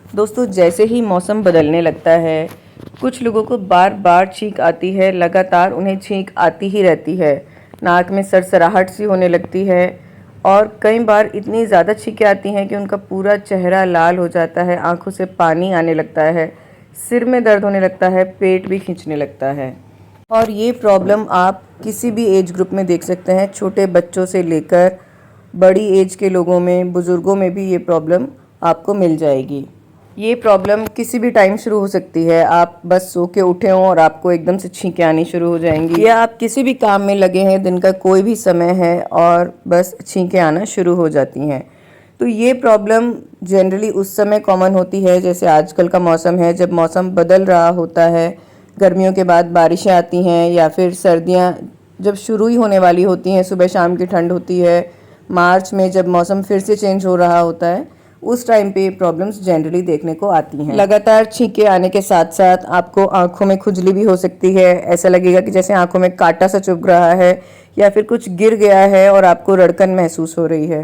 दोस्तों, जैसे ही मौसम बदलने लगता है, कुछ लोगों को बार बार छींक आती है, लगातार उन्हें छींक आती ही रहती है। नाक में सरसराहट सी होने लगती है और कई बार इतनी ज़्यादा छींकें आती हैं कि उनका पूरा चेहरा लाल हो जाता है, आंखों से पानी आने लगता है, सिर में दर्द होने लगता है, पेट भी खींचने लगता है। और ये प्रॉब्लम आप किसी भी एज ग्रुप में देख सकते हैं, छोटे बच्चों से लेकर बड़ी एज के लोगों में, बुज़ुर्गों में भी ये प्रॉब्लम आपको मिल जाएगी। ये प्रॉब्लम किसी भी टाइम शुरू हो सकती है। आप बस सो के उठे हों और आपको एकदम से छींकें आनी शुरू हो जाएंगी, या आप किसी भी काम में लगे हैं, दिन का कोई भी समय है और बस छींकें आना शुरू हो जाती हैं। तो ये प्रॉब्लम जनरली उस समय कॉमन होती है, जैसे आजकल का मौसम है, जब मौसम बदल रहा होता है, गर्मियों के बाद बारिशें आती हैं, या फिर सर्दियाँ जब शुरू ही होने वाली होती हैं, सुबह शाम की ठंड होती है, मार्च में जब मौसम फिर से चेंज हो रहा होता है, उस टाइम पे प्रॉब्लम्स जनरली देखने को आती हैं। लगातार छींकें आने के साथ साथ आपको आंखों में खुजली भी हो सकती है। ऐसा लगेगा कि जैसे आंखों में कांटा सा चुभ रहा है या फिर कुछ गिर गया है और आपको रड़कन महसूस हो रही है।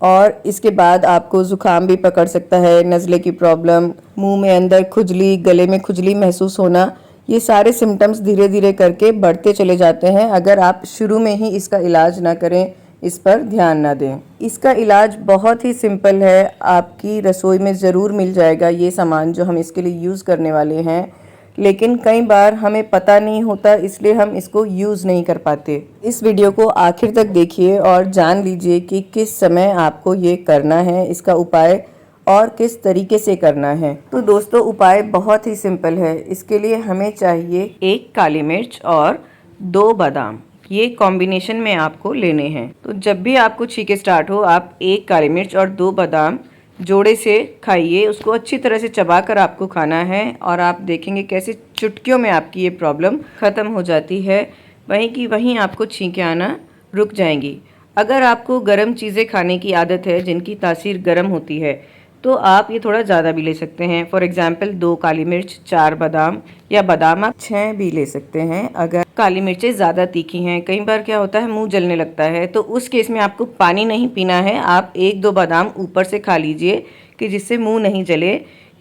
और इसके बाद आपको ज़ुकाम भी पकड़ सकता है, नज़ले की प्रॉब्लम, मुंह में अंदर खुजली, गले में खुजली महसूस होना, ये सारे सिम्टम्स धीरे धीरे करके बढ़ते चले जाते हैं अगर आप शुरू में ही इसका इलाज ना करें, इस पर ध्यान ना दें। इसका इलाज बहुत ही सिंपल है, आपकी रसोई में ज़रूर मिल जाएगा ये सामान जो हम इसके लिए यूज़ करने वाले हैं, लेकिन कई बार हमें पता नहीं होता, इसलिए हम इसको यूज़ नहीं कर पाते। इस वीडियो को आखिर तक देखिए और जान लीजिए कि किस समय आपको ये करना है, इसका उपाय और किस तरीके से करना है। तो दोस्तों, उपाय बहुत ही सिंपल है। इसके लिए हमें चाहिए 1 काली मिर्च और 2 बादाम। ये कॉम्बिनेशन में आपको लेने हैं। तो जब भी आपको छींकें स्टार्ट हो, आप 1 काली मिर्च और 2 बादाम जोड़े से खाइए। उसको अच्छी तरह से चबाकर आपको खाना है और आप देखेंगे कैसे चुटकियों में आपकी ये प्रॉब्लम ख़त्म हो जाती है। वहीं की वहीं आपको छींकें आना रुक जाएंगी। अगर आपको गर्म चीज़ें खाने की आदत है, जिनकी तासीर गर्म होती है, तो आप ये थोड़ा ज़्यादा भी ले सकते हैं। फॉर एग्ज़ाम्पल 2 काली मिर्च, 4 बादाम, या बादाम आप 6 भी ले सकते हैं अगर काली मिर्चें ज़्यादा तीखी हैं। कई बार क्या होता है, मुंह जलने लगता है, तो उस केस में आपको पानी नहीं पीना है, आप 1-2 बादाम ऊपर से खा लीजिए कि जिससे मुंह नहीं जले।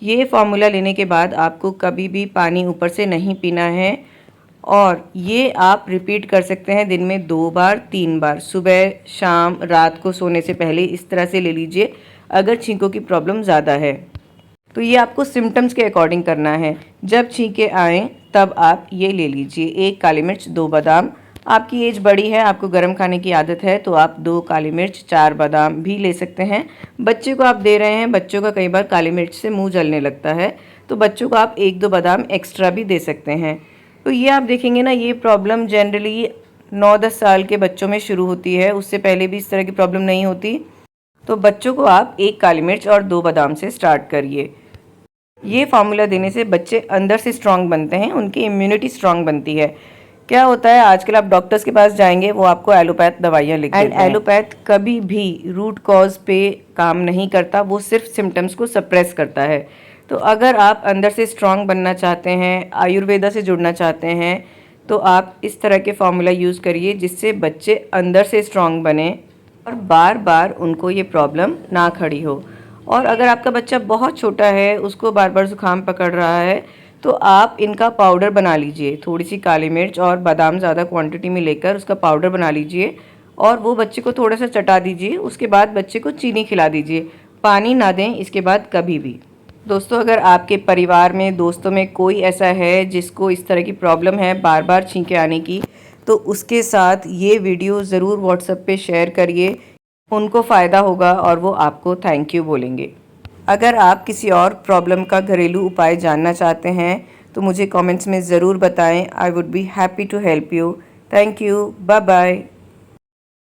ये फार्मूला लेने के बाद आपको कभी भी पानी ऊपर से नहीं पीना है और ये आप रिपीट कर सकते हैं दिन में 2 बार 3 बार, सुबह, शाम, रात को सोने से पहले इस तरह से ले लीजिए अगर छींकों की प्रॉब्लम ज़्यादा है। तो ये आपको सिम्टम्स के अकॉर्डिंग करना है। जब छींकें आएँ तब आप ये ले लीजिए 1 काली मिर्च, 2 बादाम। आपकी एज बड़ी है, आपको गर्म खाने की आदत है, तो आप 2 काली मिर्च, 4 बादाम भी ले सकते हैं। बच्चे को आप दे रहे हैं, बच्चों का कई बार काली मिर्च से मुंह जलने लगता है, तो बच्चों को आप 1-2 बादाम एक्स्ट्रा भी दे सकते हैं। तो ये आप देखेंगे ना, ये प्रॉब्लम जनरली 9-10 साल के बच्चों में शुरू होती है, उससे पहले भी इस तरह की प्रॉब्लम नहीं होती। तो बच्चों को आप 1 काली मिर्च और 2 बादाम से स्टार्ट करिए। ये फार्मूला देने से बच्चे अंदर से स्ट्रांग बनते हैं, उनकी इम्यूनिटी स्ट्रांग बनती है। क्या होता है, आजकल आप डॉक्टर्स के पास जाएंगे, वो आपको एलोपैथ दवाइयाँ लिख देते हैं। एलोपैथ कभी भी रूट कॉज पे काम नहीं करता, वो सिर्फ सिम्टम्स को सप्रेस करता है। तो अगर आप अंदर से स्ट्रांग बनना चाहते हैं, आयुर्वेदा से जुड़ना चाहते हैं, तो आप इस तरह के फार्मूला यूज़ करिए जिससे बच्चे अंदर से स्ट्रांग बने और बार बार उनको ये प्रॉब्लम ना खड़ी हो। और अगर आपका बच्चा बहुत छोटा है, उसको बार बार ज़ुकाम पकड़ रहा है, तो आप इनका पाउडर बना लीजिए। थोड़ी सी काली मिर्च और बादाम ज़्यादा क्वांटिटी में लेकर उसका पाउडर बना लीजिए और वो बच्चे को थोड़ा सा चटा दीजिए। उसके बाद बच्चे को चीनी खिला दीजिए, पानी ना दें इसके बाद कभी भी। दोस्तों, अगर आपके परिवार में, दोस्तों में कोई ऐसा है जिसको इस तरह की प्रॉब्लम है बार बार छींकें आने की, तो उसके साथ ये वीडियो ज़रूर व्हाट्सएप पे शेयर करिए। उनको फ़ायदा होगा और वो आपको थैंक यू बोलेंगे। अगर आप किसी और प्रॉब्लम का घरेलू उपाय जानना चाहते हैं तो मुझे कमेंट्स में ज़रूर बताएं। I would be happy to help you. Thank you, bye bye.